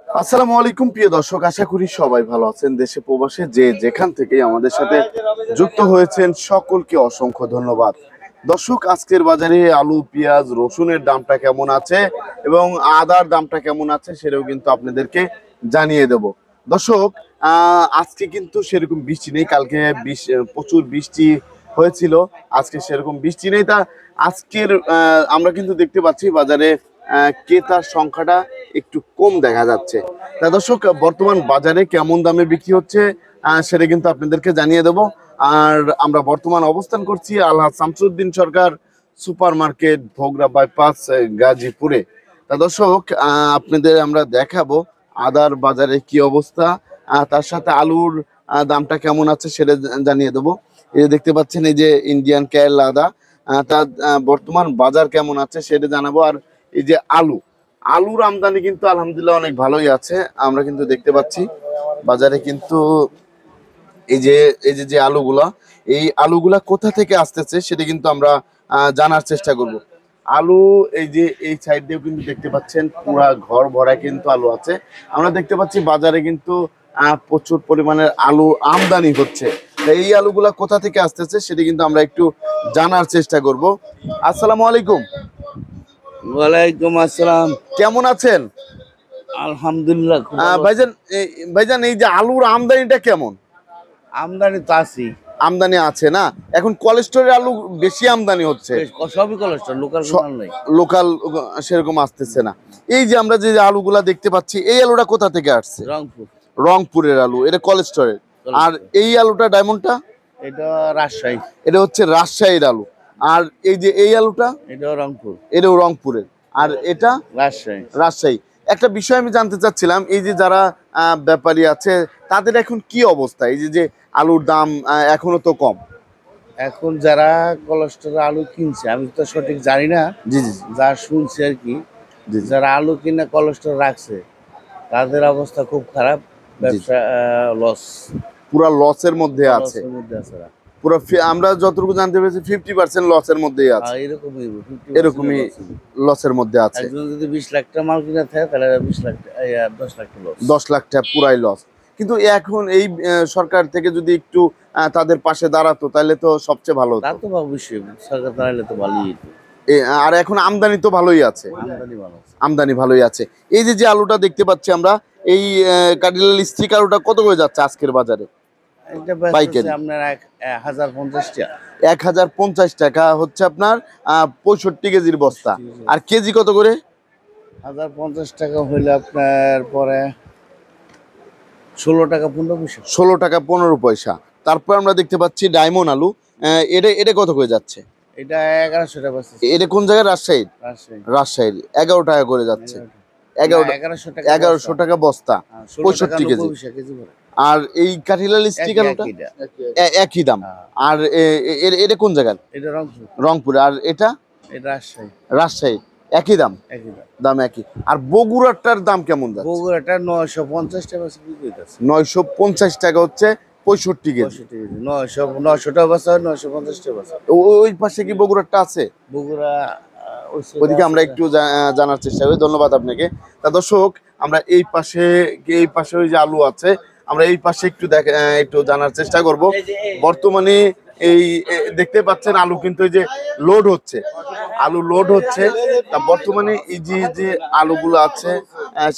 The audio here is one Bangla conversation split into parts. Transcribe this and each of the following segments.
আসসালামু আলাইকুম প্রিয় দর্শক, আশা করি সবাই ভালো আছেন। দেশে প্রবাসে যে যেখান থেকে আমাদের সাথে যুক্ত হয়েছেন সকলকে অসংখ্য ধন্যবাদ। দর্শক, আজকের বাজারে আলু, পেঁয়াজ, রসুনের দামটা কেমন আছে এবং আদার দামটা কেমন আছে সেটাও কিন্তু আপনাদেরকে জানিয়ে দেব। দর্শক, আজকে কিন্তু সেরকম বৃষ্টি নেই। কালকে প্রচুর বৃষ্টি হয়েছিল, আজকে সেরকম বৃষ্টি নেই। তা আজকের আমরা কিন্তু দেখতে পাচ্ছি বাজারে ক্রেতার সংখ্যাটা একটু কম দেখা যাচ্ছে। তা দর্শক, বর্তমান বাজারে কেমন দামে বিক্রি হচ্ছে সেটা কিন্তু আপনাদেরকে জানিয়ে দেব। আর আমরা বর্তমান অবস্থান করছি আলহাজ শামসুদ্দিন সরকার সুপার মার্কেট, ভোগড়া বাইপাস, গাজীপুরে। তা দর্শক, আপনাদের আমরা দেখাবো আদার বাজারে কি অবস্থা, তার সাথে আলুর দামটা কেমন আছে সেটা জানিয়ে দেবো। এই যে দেখতে পাচ্ছেন, এই যে ইন্ডিয়ান কেরলা আদা, তার বর্তমান বাজার কেমন আছে সেটা জানাবো। আর এই যে আলুর আমদানি কিন্তু আলহামদুলিল্লাহ অনেক ভালোই আছে। আমরা কিন্তু দেখতে পাচ্ছি বাজারে কিন্তু এই যে আলুগুলা কোথা থেকে আসতেছে সেটা কিন্তু আমরা জানার চেষ্টা করব। আলু এই সাইড দিয়েও কিন্তু দেখতে পাচ্ছেন পুরা ঘর ভরা কিন্তু আলু আছে। আমরা দেখতে পাচ্ছি বাজারে কিন্তু প্রচুর পরিমাণের আলু আমদানি হচ্ছে। এই আলুগুলা কোথা থেকে আসতেছে সেটা কিন্তু আমরা একটু জানার চেষ্টা করব। আসসালামু আলাইকুম। ওয়ালাইকুম আসসালাম। কেমন আছেন? আলহামদুলিল্লাহ। ভাইজান, এই যে আলুর আমদানিটা কেমন? আমদানি তো আছি, আমদানি আছে না? এখন কোলেস্টোরের আলু বেশি আমদানি হচ্ছে, সবই কোলেস্ট্রল, লোকাল নাই। লোকাল সেরকম আসতেছে না। এই যে আমরা যে আলুগুলা দেখতে পাচ্ছি, এই আলুটা কোথা থেকে আসছে? রংপুর। রংপুরের আলু, এটা কোলেস্টোরের। আর এই আলুটা ডায়মন্ডটা, এটা রাজশাহী। এটা হচ্ছে রাজশাহীর আলু। আর এই যে এই আলুটা, এটাও রংপুর। এটাও রংপুরের। আর এটা রাজশাহী। একটা বিষয় আমি জানতে চাচ্ছিলাম, এই যে যারা ব্যাপারী আছে তাদের এখন কি অবস্থা? এই যে আলুর দাম এখনো তো কম। এখন যারা কোলেস্ট্রল আলু কিনছে, আমি তো সঠিক জানি না, জি জি যা শুনছি আর কি, যারা আলু কিনে কোলেস্ট্রল রাখছে তাদের অবস্থা খুব খারাপ। ব্যবসা লস, পুরা লসের মধ্যে আছে। পুরো আমরা যতটুকু জানতে পেরেছি 50% লসের মধ্যেই আছে। এরকমই লসের মধ্যে আছে। যদি 20 লাখ টাকা মাল কিনা থাকে তাহলে 20 লাখ 10 লাখ লস, 10 লাখ টাকা পুরাই লস। কিন্তু এখন এই সরকার থেকে যদি একটু তাদের পাশে দাঁড়াতো তাহলে তো সবচেয়ে ভালো হতো। তা তো অবশ্যই সরকার দাঁড়ালে তো ভালোই হতো। আর এখন আমদানি তো ভালোই আছে, আমদানি ভালোই আছে। এই যে আলুটা দেখতে পাচ্ছি আমরা, এই কার্ডিনাল স্টিক আলুটা কত করে যাচ্ছে আজকের বাজারে? পাইকারি আপনার 1050 টাকা। 1050 টাকা হচ্ছে আপনার 65 কেজির বস্তা। আর কেজি কত করে? 1050 টাকা হইলে আপনার পরে 16 টাকা 15 পয়সা। 16 টাকা 15 পয়সা। তারপর আমরা দেখতে পাচ্ছি ডায়মন্ড আলু, এটা কত করে যাচ্ছে? এটা 1100 টাকা। এটা কোন জায়গায়? রাজশাহীর 11 টাকা করে যাচ্ছে। 1100 টাকা বস্তা, 65 কেজি। আর এই কাঠিলাল স্টিক আলুটা একই দাম। আর এটা কোন জায়গায়? এটা রংপুর। আর এটা রাজশাহী, একই দাম, দাম একই। আর বগুড়াটার দাম কেমন যাচ্ছে? বগুড়াটা 950 টাকা। 950 টাকা হচ্ছে 65 কেজি। 900 টাকা বস্তা, 950 টাকা বস্তা। ওই পাশে কি বগুড়াটা আছে? বগুড়া ওইদিকে আমরা একটু জানার চেষ্টা করি। ধন্যবাদ আপনাকে। তা দর্শক, আমরা এই পাশে ওই যে আলু আছে, আমরা এই পাশে একটু জানার চেষ্টা করব। বর্তমানে এই দেখতে পাচ্ছেন আলু কিন্তু এই যে আলু লোড হচ্ছে। তা বর্তমানে এই যে আলুগুলো আছে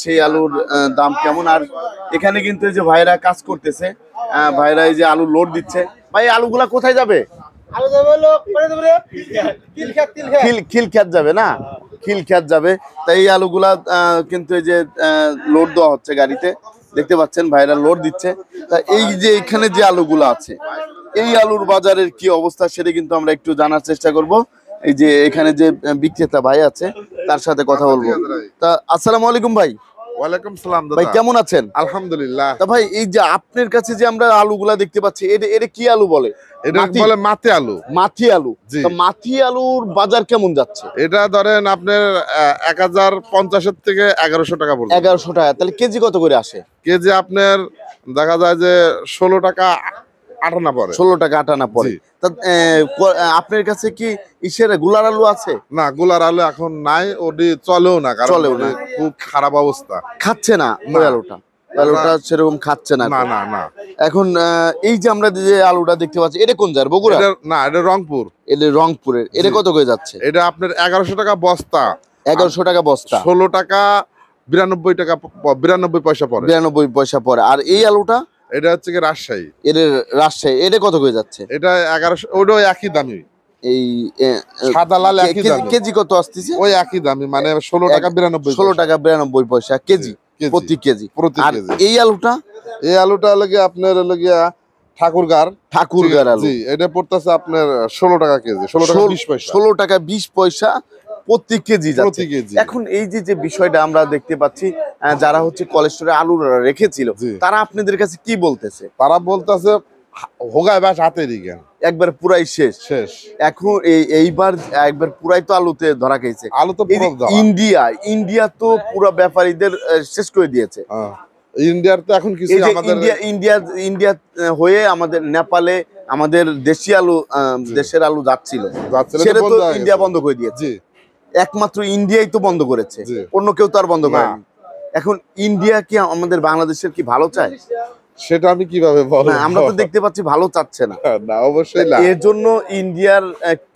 সেই আলুর দাম কেমন? আর এখানে কিন্তু এই যে ভাইরা কাজ করতেছে, ভাইরা এই যে আলু লোড দিচ্ছে। ভাই, আলুগুলা কোথায় যাবে? খিলখ্যাত যাবে না? খিলখ্যাত যাবে। তাই এই আলুগুলা কিন্তু এই যে লোড দেওয়া হচ্ছে গাড়িতে, দেখতে পাচ্ছেন ভাইরা লোড দিচ্ছে। তা এই যে এখানে যে আলুগুলো আছে, এই আলুর বাজারের কি অবস্থা সেটা কিন্তু আমরা একটু জানার চেষ্টা করব। এই যে এখানে যে বিক্রেতা ভাই আছে তার সাথে কথা বলবো। তা আসসালামু আলাইকুম ভাই। ওয়ালাইকুম সালাম দাদা। ভাই কেমন আছেন? আলহামদুলিল্লাহ। তা ভাই, এই যে আপনার কাছে যে আমরা আলুগুলা দেখতে পাচ্ছি, এটা কি আলু বলে? এটা বলে মাটি আলু। মাটি আলু। তো মাটি আলুর বাজার কেমন যাচ্ছে? এটা ধরেন আপনার 1050 থেকে 1100 টাকা পর্যন্ত। 1100 টাকা। তাহলে কেজি কত করে আসে? কেজি আপনার দেখা যায় যে 16 টাকা 58 পরে। 16 টাকা 58 পরে। জি। তা আপনার কাছে কি ইসের গুলার আলু আছে? না, গোলার আলু এখন নাই, ওটি চলেও না, কারণ চলেও না। ওটি খুব খারাপ অবস্থা। খাচ্ছে না না। ওই আলুটা, ওই আলুটা সেরকম খাচ্ছে না না এখন। না না, এখন এই যে আমরা যে আলুটা দেখতে পাচ্ছি, এটা কোন জায়গার? বগুড়া? না, এটা রংপুর। এটা রংপুরের। এটা জি। কত করে যাচ্ছে? এটা আপনার 1100 টাকা বস্তা, 1100 টাকা বস্তা, 16 টাকা 92 টাকা 92 পয়সা পড়ে। 92 পয়সা পরে। আর এই আলুটা? এটা হচ্ছে কি রাজশাহী। এর রাজশাহী। এটা কত করে যাচ্ছে? এটা 1100, ওটাও একই দামি। এই সাদা লাল একই দামি। কেজি কত আসতেছে? ওই একই দামি, মানে 16 টাকা 92 16 টাকা 92 পয়সা কেজি, কেজি। প্রতি কেজি। প্রতি আর কেজি। এই আলুটা? এই আলুটা লাগে আপনার লগিয়া ঠাকুরগার। ঠাকুরগার আলু। জি, এটা পড়তেছে আপনার 16 টাকা কেজি, 16 টাকা 20 পয়সা। 16 টাকা 20 পয়সা প্রতি কেজি যাচ্ছে। প্রতি কেজি। এখন এই যে বিষয়টা আমরা দেখতে পাচ্ছি, যারা হচ্ছে কোলেস্টোরে আলু রেখেছিল, জি। তারা আপনাদের কাছে কি বলতেছে? তারা বলতেছে হোগায় বাস হাতে দিকেন একবার পুরাই শেষ। শেষ। এখন এইবার একবার পুরাই তো আলুতে ধরা খেয়েছে। আলু তো এই যে পুরো দেওয়া। ইন্ডিয়া তো পুরো ব্যাপারীদের শেষ করে দিয়েছে। ইন্ডিয়ার তো এখন কিছু এই যে আমাদের ইন্ডিয়া হয়ে আমাদের নেপালে আমাদের দেশি আলু, দেশের আলু যাচ্ছিল, যাচ্ছিল, সেটা বন্ধ তো হয়ে ইন্ডিয়া গেছে। বন্ধ করে দিয়েছে। জি। একমাত্র ইন্ডিয়াই তো বন্ধ করেছে, জি। অন্য কেউ তো আর বন্ধ না। করেনি। এখন ইন্ডিয়া কি আমাদের বাংলাদেশের কি ভালো চায়? সেটা আমি কিভাবে বলবো? না, আমরা তো দেখতে পাচ্ছি ভালো চাচ্ছে না। না, অবশ্যই না। এর জন্য ইন্ডিয়ার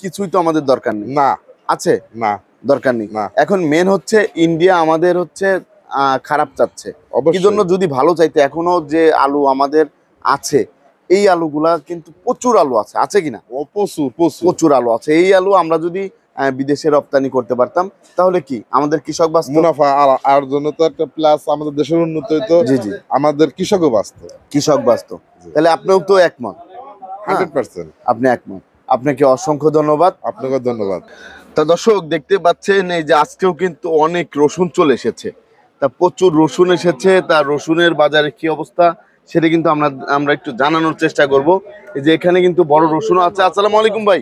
কিছুই তো আমাদের দরকার নেই। না আছে? না, দরকার নেই। না। এখন মেন হচ্ছে ইন্ডিয়া আমাদের হচ্ছে খারাপ চাচ্ছে। কি অবশ্যই। জন্য? যদি ভালো চাইতে, এখনো যে আলু আমাদের আছে, এই আলুগুলা কিন্তু প্রচুর আলু আছে কিনা? ও প্রচুর প্রচুর। প্রচুর আলু আছে। এই আলু আমরা যদি বিদেশে রপ্তানি করতে পারতাম, তাহলে কি আমাদের কৃষক বাঁচত? মুনাফা আর জন্য তো একটা প্লাস, আমাদের দেশের উন্নতি হইতো, জি জি, আমাদের কৃষকও বাঁচত। কৃষক বাঁচত। তাহলে আপনিও তো একমত? 100%। আপনি একমত। আপনাকে অসংখ্য ধন্যবাদ। আপনাকে ধন্যবাদ। তা দর্শক দেখতে পাচ্ছেন, এই যে আজকেও কিন্তু অনেক রসুন চলে এসেছে। তা প্রচুর রসুন এসেছে। তা রসুনের বাজারে কি অবস্থা সেটা কিন্তু আমরা একটু জানানোর চেষ্টা করব। এই যে এখানে কিন্তু বড় রসুন আছে। আসসালামু আলাইকুম ভাই।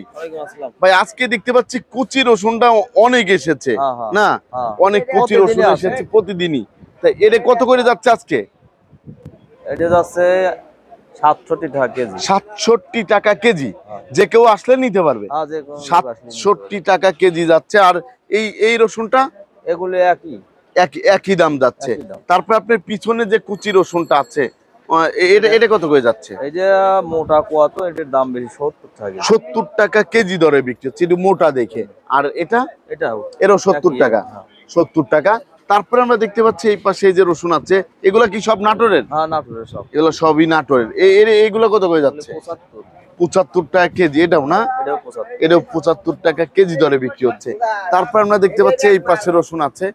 ভাই, আজকে দেখতে পাচ্ছি কুচি রসুনটা অনেক এসেছে, না? অনেক কুচি রসুন এসেছে প্রতিদিনই। তা এটা কত করে যাচ্ছে আজকে? এটা যাচ্ছে 67 টাকা কেজি। 67 টাকা কেজি। যে কেউ আসলে নিতে পারবে? 67 টাকা কেজি যাচ্ছে। আর এই রসুনটা? এগুলো একই একই দাম যাচ্ছে। একই দাম। তারপর আপনার পিছনে যে কুচি রসুনটা আছে, এটা কত করে যাচ্ছে? এই যে মোটা কোয়া, তো এটার দাম বেশি, 70 টাকা। 70 টাকা কেজি দরে বিক্রি হচ্ছে, একটু মোটা দেখে। আর এটাও এরও 70 একই, টাকা। হ্যাঁ। 70 টাকা। তারপরে আমরা দেখতে পাচ্ছি এই পাশে যে রসুন আছে, এগুলা কি সব নাটোরের? হ্যাঁ, নাটোরের সব। এগুলো সবই নাটোরের। এইগুলো কত করে যাচ্ছে? 75। 75 টাকা কেজি। এটাও না? এটাও 75। এটাও 75 টাকা কেজি দরে বিক্রি হচ্ছে। তারপর আমরা দেখতে পাচ্ছি এই পাশে রসুন আছে,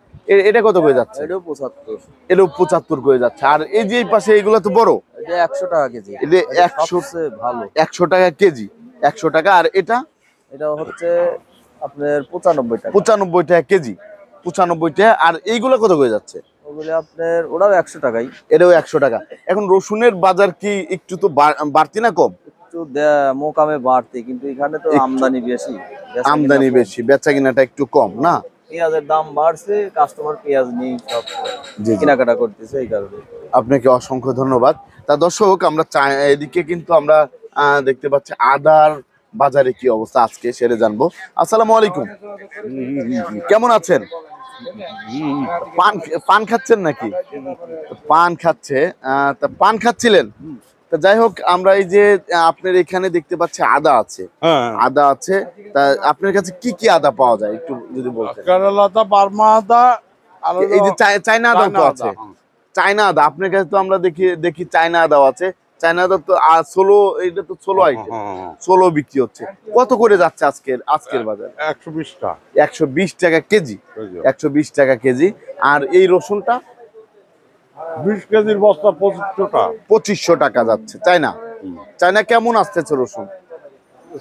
এটা কত করে যাচ্ছে? এটাও 75। এটাও 75 করে যাচ্ছে। আর এই যে এই পাশে এইগুলো তো বড়, এটা 100 টাকা কেজি। এটা এটা 100 সবচেয়ে ভালো। 100 টাকা কেজি। 100 টাকা। আর এটা হচ্ছে আপনার 95 টাকা। 95 টাকা কেজি। 95 টাকা। আর এইগুলো কত করে যাচ্ছে? ওগুলো আপনার, ওরাও 100 টাকাই। এটাও 100 টাকা। এখন রসুনের বাজার কি একটু তো বাড়তি না কম? একটু মোকামে বাড়তি, কিন্তু এখানে তো আমদানি বেশি। আমদানি বেশি, বেচা কিনাটা একটু কম, না? পেঁয়াজের দাম বাড়ছে, কাস্টমার পেঁয়াজ নিয়ে সব জি। কেনাকাটা করতেছে, এই কারণে। আপনাকে অসংখ্য ধন্যবাদ। তা দর্শক, আমরা এদিকে কিন্তু আমরা দেখতে পাচ্ছি আদার বাজারে কি অবস্থা আজকে সেটা জানবো। আসসালামু আলাইকুম। কেমন আছেন? পান খাচ্ছেন নাকি? পান খাচ্ছে। তা পান খাচ্ছিলেন? তা যাই হোক, আমরা এই যে আপনার এখানে দেখতে পাচ্ছি আদা আছে। আদা আছে। তা আপনার কাছে কি কি আদা পাওয়া যায় একটু যদি বলতেন। কেরালাতে বার্মা আদা, আর এই যে চায়না আদাও তো চায়না আছে। আদা, চায়না আদা আপনার কাছে তো আমরা দেখি চায়না আদাও আছে। চায়না আদা তো 16, এটা তো 16 আইটেম, 16 বিক্রি হচ্ছে। কত করে যাচ্ছে আজকের বাজারে? 120 টাকা 120 টাকা কেজি। কেজি। 120 টাকা কেজি। আর এই রসুনটা 20 কেজির বস্তা 2500 টাকা। 2500 টাকা যাচ্ছে। চায়না কেমন আসতেছে রসুন?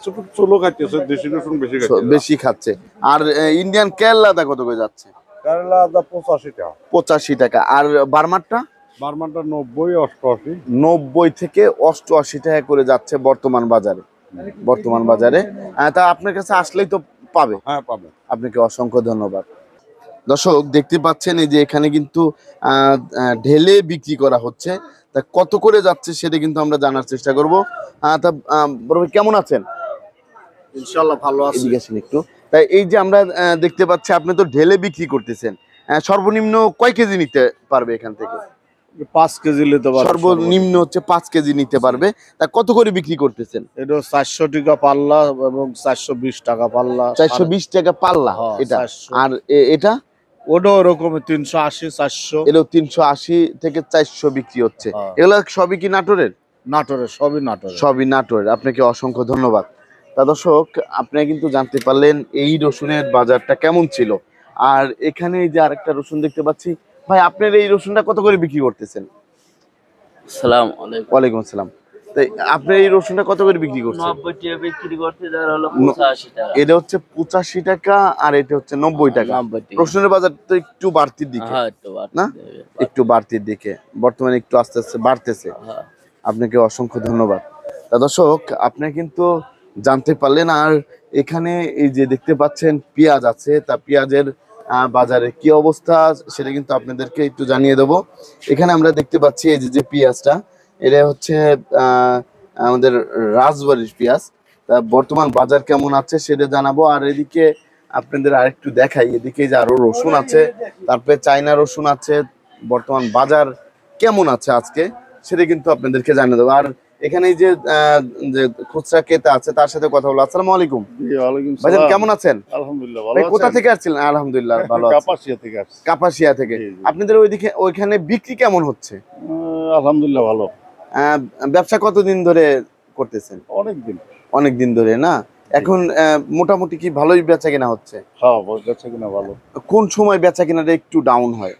ছোট চলো খাইতেছে, দেশি রসুন বেশি খাইতেছে। বেশি খাচ্ছে। আর ইন্ডিয়ান কেরলা আদা কত করে যাচ্ছে? কেরালা আদা 85 টাকা। 85 টাকা। আর বার্মারটা? বার্মাটা 90, 88। 90 থেকে 88 টাকা করে যাচ্ছে বর্তমান বাজারে। তা আপনার কাছে আসলেই তো পাবে। হ্যাঁ, পাবে। আপনাকে অসংখ্য ধন্যবাদ। দর্শক দেখতে পাচ্ছেন, এই যে এখানে কিন্তু ঢেলে বিক্রি করা হচ্ছে। তা কত করে যাচ্ছে সেটা কিন্তু আমরা জানার চেষ্টা করব। তা বড় ভাই কেমন আছেন? ইনশাল্লাহ ভালো আছে। এদিকে আসেন একটু। তাই এই যে আমরা দেখতে পাচ্ছি আপনি তো ঢেলে বিক্রি করতেছেন, সর্বনিম্ন কয় কেজি নিতে পারবে এখান থেকে? 5 কেজি নিতে পারবে সর্বনিম্ন হচ্ছে 5 কেজি নিতে পারবে। তা কত করে বিক্রি করতেছেন? এটা 400 টাকা পাল্লা এবং 420 টাকা পাল্লা। 420 টাকা পাল্লা হ্যাঁ, এটা। 400 আর এটা ওটাও ওরকম 380 400 এলো 380 থেকে 400 বিক্রি হচ্ছে। হ্যাঁ। এগুলো সবই কি নাটোরের? নাটোরের, সবই নাটোরের। সবই নাটোরের। আপনাকে অসংখ্য ধন্যবাদ। তা দর্শক, আপনি কিন্তু জানতে পারলেন এই রসুনের বাজারটা কেমন ছিল। আর এখানে এই যে আরেকটা রসুন দেখতে পাচ্ছি, ভাই আপনার এই রসুনটা কত করে বিক্রি করতেছেন? সালাম আলাইকুম। ওয়ালাইকুম আসসালাম। তাই আপনার এই রসুনটা কত করে বিক্রি করছেন? 90 টাকা বিক্রি করতে, যার হলো 85 টাকা। এটা হচ্ছে 85 টাকা আর এটা হচ্ছে 90 টাকা। 90 টাকা। রসুনের বাজার তো একটু বাড়তির দিকে, হ্যাঁ, একটু বাড়তি না? দেবে। একটু বাড়তির দিকে, বর্তমানে একটু আস্তে আস্তে বাড়তেছে। হ্যাঁ। আপনাকে অসংখ্য ধন্যবাদ। তা দর্শক, আপনি কিন্তু জানতে পারলেন। আর এখানে এই যে দেখতে পাচ্ছেন পেঁয়াজ আছে, তা পেঁয়াজের বাজারে কি অবস্থা সেটা কিন্তু আপনাদেরকে একটু জানিয়ে দেবো। এখানে আমরা দেখতে পাচ্ছি এই যে পেঁয়াজটা, এটা হচ্ছে আমাদের রাজবাড়ির পেঁয়াজ। তা বর্তমান বাজার কেমন আছে সেটা জানাবো। আর এদিকে আপনাদের আরেকটু দেখাই, এদিকে যে আরো রসুন আছে, তারপরে চায়না রসুন আছে। বর্তমান বাজার কেমন আছে আজকে সেটা কিন্তু আপনাদেরকে জানিয়ে দেবো। আর এখানে এই যে যে খুচরা ক্রেতা আছে তার সাথে কথা বলবো। আসসালামু আলাইকুম জি, ওয়ালাইকুম ভাইজান, সালাম। কেমন আছেন? আলহামদুলিল্লাহ ভাই ভালো কোথা আছেন? থেকে আসছিলেন? আলহামদুলিল্লাহ ভালো আছি। কাপাসিয়া থেকে আসছি। কাপাসিয়া থেকে। জি, জি। আপনাদের ওইদিকে ওইখানে বিক্রি কেমন হচ্ছে? আলহামদুলিল্লাহ ভালো। ব্যবসা কতদিন ধরে করতেছেন? অনেক দিন। অনেক দিন ধরে না? এখন মোটামুটি কি ভালোই বেচা কিনা হচ্ছে? হ্যাঁ, বেচা কিনা ভালো। কোন সময় বেচা কিনাটা একটু ডাউন হয়?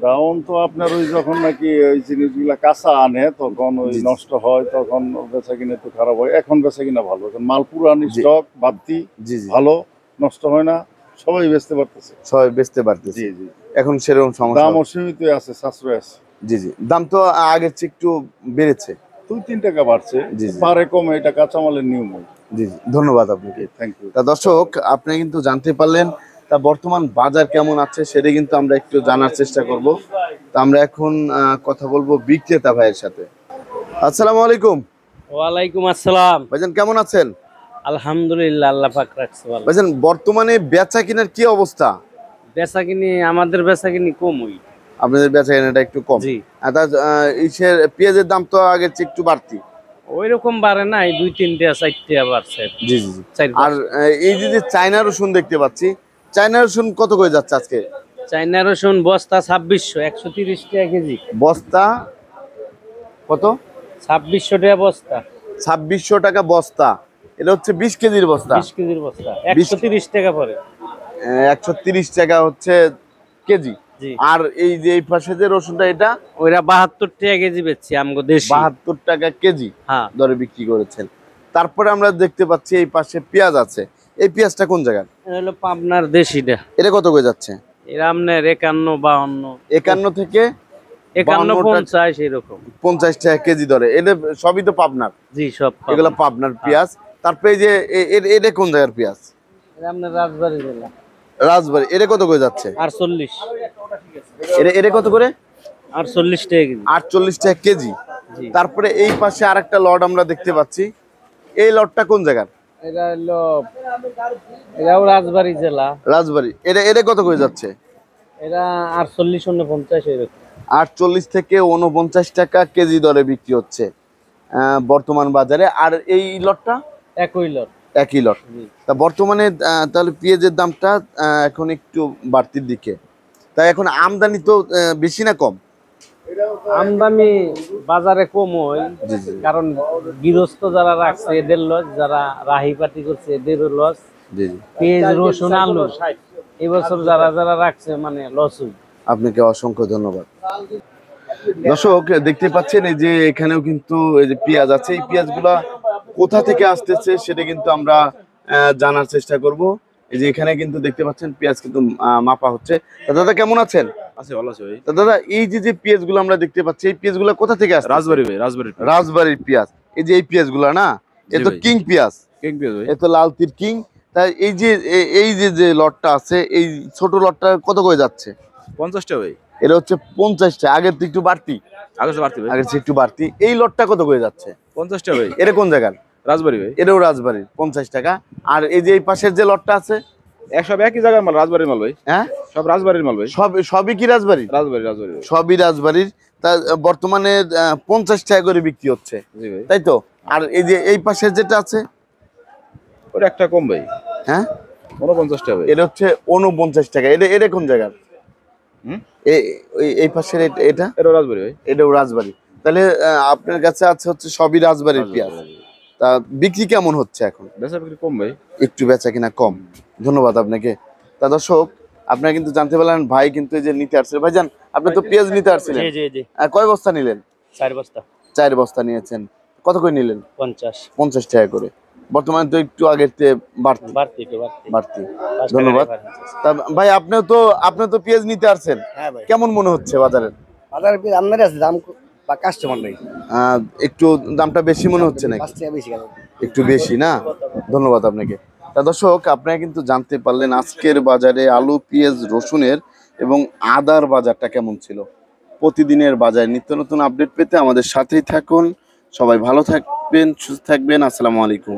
ডাউন তো আপনার ওই যখন নাকি ওই জিনিসগুলা কাঁচা আনে তখন ওই জি, জি। নষ্ট হয়, তখন বেচা কিনা একটু খারাপ হয়। এখন বেচা কিনা ভালো, এখন মাল পুরানি জি। স্টক বাড়তি, জি জি, ভালো, নষ্ট হয় না, সবাই বেচতে পারতেছে। সবাই বেচতে পারতেছে। জি জি। এখন সেরকম সমস্যা দামও সীমিত আছে, সাশ্রয় আছে। জি জি, দাম তো আগের চেয়ে একটু বেড়েছে। 2-3 টাকা বাড়ছে, জি, জি। বাড়ে কমে, এটা কাঁচামালের নিয়ম। জি জি, ধন্যবাদ আপনাকে। Thank you. তা দর্শক, আপনি কিন্তু জানতে পারলেন। তা বর্তমান বাজার কেমন আছে সেটা কিন্তু আমরা একটু জানার চেষ্টা করব। তা আমরা এখন কথা বলবো বিক্রেতা ভাইয়ের সাথে। আসসালামু আলাইকুম ওয়ালাইকুম আসসালাম। ভাইজান, কেমন আছেন? আলহামদুলিল্লাহ, আল্লাহ পাক রাখছে ভালো। ভাইজান, বর্তমানে বেচা কিনার কি অবস্থা? বেচাকিনি, আমাদের বেচাকিনি কমই। আপনাদের বেচা কেনাটা একটু কম। জি। আর তার ইসের পেঁয়াজের দাম তো আগের চেয়ে একটু বাড়তি। ওই রকম বাড়ে নাই, 2-3 টাকা 4 টাকা বাড়ছে। জি জি জি। 4 আর এই যে চায়না রসুন দেখতে পাচ্ছি, চায়না রসুন কত করে যাচ্ছে আজকে? চাইনা রসুন বস্তা 2600, 130 টাকা কেজি। বস্তা কত? 2600 টাকা বস্তা। 2600 টাকা বস্তা। এটা হচ্ছে 20 কেজির বস্তা। 20 কেজির বস্তা 130 টাকা পড়ে। 130 টাকা হচ্ছে কেজি। জি। আর এই যে এই পাশে যে রসুনটা, এটা ওইরা 72 টাকা কেজি বেচছি আমগো দেশি। 72 টাকা কেজি হ্যাঁ। দরে বিক্রি করেছেন। তারপরে আমরা দেখতে পাচ্ছি এই পাশে পেঁয়াজ আছে। এই পেঁয়াজটা কোন জায়গার? এটা হলো পাবনার দেশিটা। এটা কত করে যাচ্ছে? এরা আপনার 51, 52, 51 থেকে 51, 50 এরকম। 50 টাকা কেজি দরে। এটা সবই তো পাবনার। জি, সব পাবনা। এগুলো পাবনার পেঁয়াজ। তারপরে এই যে এটা কোন জায়গার পেঁয়াজ? এটা আপনার রাজবাড়ী জেলা। রাজবাড়ি। এটা কত করে যাচ্ছে? 48, এটা কত করে? 48 টাকা কেজি। 48 টাকা কেজি। জি। তারপরে এই পাশে আরেকটা লট আমরা দেখতে পাচ্ছি। এই লটটা কোন জায়গার? এটা হলো, এটাও রাজবাড়ী জেলা। রাজবাড়ি। এটা কত করে যাচ্ছে? এটা 48, 49 এরকম। 48 থেকে 49 টাকা কেজি দরে বিক্রি হচ্ছে বর্তমান বাজারে। আর এই লটটা একই লট। একই লট। জি। তা বর্তমানে তাহলে পেঁয়াজের দামটা এখন একটু বাড়তির দিকে। তাই এখন আমদানি তো বেশি না কম? আমদানি বাজারে কম হয়, জি জি কারণ গৃহস্থ যারা রাখছে এদের লস, যারা রাহি পাটি করছে এদেরও লস। জি জি। পেঁয়াজ, রসুন, আলু এবছর যারা যারা রাখছে মানে লস হই। আপনাকে অসংখ্য ধন্যবাদ। দর্শক, দেখতে পাচ্ছেন এই যে এখানেও কিন্তু এই যে পেঁয়াজ আছে। এই পেঁয়াজগুলা কোথা থেকে আসতেছে সেটা কিন্তু আমরা জানার চেষ্টা করব। এই যে এখানে কিন্তু দেখতে পাচ্ছেন পেঁয়াজ কিন্তু মাপা হচ্ছে। তা দাদা, কেমন আছেন? আছে, ভালো আছে ভাই। তা দাদা, এই যে পেঁয়াজগুলো আমরা দেখতে পাচ্ছি, এই পেঁয়াজগুলো কোথা থেকে আসছে? রাজবাড়ি ভাই, রাজবাড়ির রাজবাড়ির পেঁয়াজ। এই যে এই পেঁয়াজগুলো না, এ জি তো ভাই। কিং পেঁয়াজ, কেক পেঁয়াজ ভাই। এ তো লাল তীর কিং। তাই এই যে লটটা আছে, এই ছোট লটটা কত করে যাচ্ছে? 50 টাকা ভাই। এটা হচ্ছে 50 টাকা, আগের তো একটু বাড়তি, আগে বাড়তি ভাই আগের চেয়ে একটু বাড়তি। এই লটটা কত করে যাচ্ছে? 50 টাকা ভাই, এটা কোন জায়গার? রাজবাড়ি ভাই। এটাও রাজবাড়ির, 50 টাকা। আর এই যে এই পাশের যে লটটা আছে, সব একই জায়গার মাল, রাজবাড়ির মাল ভাই, হ্যাঁ সব রাজবাড়ির মাল ভাই। সবই কি রাজবাড়ির? রাজবাড়ি রাজবাড়ি ভাই। সবই রাজবাড়ির। তা বর্তমানে 50 টাকা করে বিক্রি হচ্ছে, জি ভাই। তাই তো? আর এই যে এই পাশের যেটা আছে, ওটা একটা কম ভাই, হ্যাঁ 49 টাকা ভাই। এটা হচ্ছে 49 টাকা। এটা এটা কোন জায়গার? হুম? এই পাশের এটা, এটা রাজবাড়ি ভাই। এটাও রাজবাড়ি। তাহলে আপনার কাছে আছে হচ্ছে সবই রাজবাড়ির পেঁয়াজ। তা বিক্রি কেমন হচ্ছে এখন? বেচা বিক্রি কম ভাই। একটু বেচা কিনা কম। ধন্যবাদ আপনাকে। তা দর্শক, আপনারা কিন্তু জানতে পারলেন ভাই কিন্তু এই যে নিতে আসছে। ভাইজান, আপনি তো পেঁয়াজ নিতে আসছিলেন, জি কয় বস্তা নিলেন? 4 বস্তা 4 বস্তা নিয়েছেন। কত করে নিলেন? 50 টাকা করে। বর্তমানে তো একটু আগের চেয়ে বাড়তি। বাড়তি। ধন্যবাদ। তা ভাই, আপনি তো পেঁয়াজ নিতে আসছেন, হ্যাঁ ভাই, কেমন মনে হচ্ছে বাজারের? বাজারে কি আমদানি আছে, দাম বা কাস্টমার নেই, একটু দামটা বেশি মনে হচ্ছে নাকি? 5 টাকা বেশি কেন? একটু বেশি না? ধন্যবাদ আপনাকে। তা দর্শক, আপনারা কিন্তু জানতে পারলেন আজকের বাজারে আলু, পেঁয়াজ, রসুনের এবং আদার বাজারটা কেমন ছিল। প্রতিদিনের বাজারে নিত্য নতুন আপডেট পেতে আমাদের সাথেই থাকুন। সবাই ভালো থাকবেন, সুস্থ থাকবেন। আসসালামু আলাইকুম।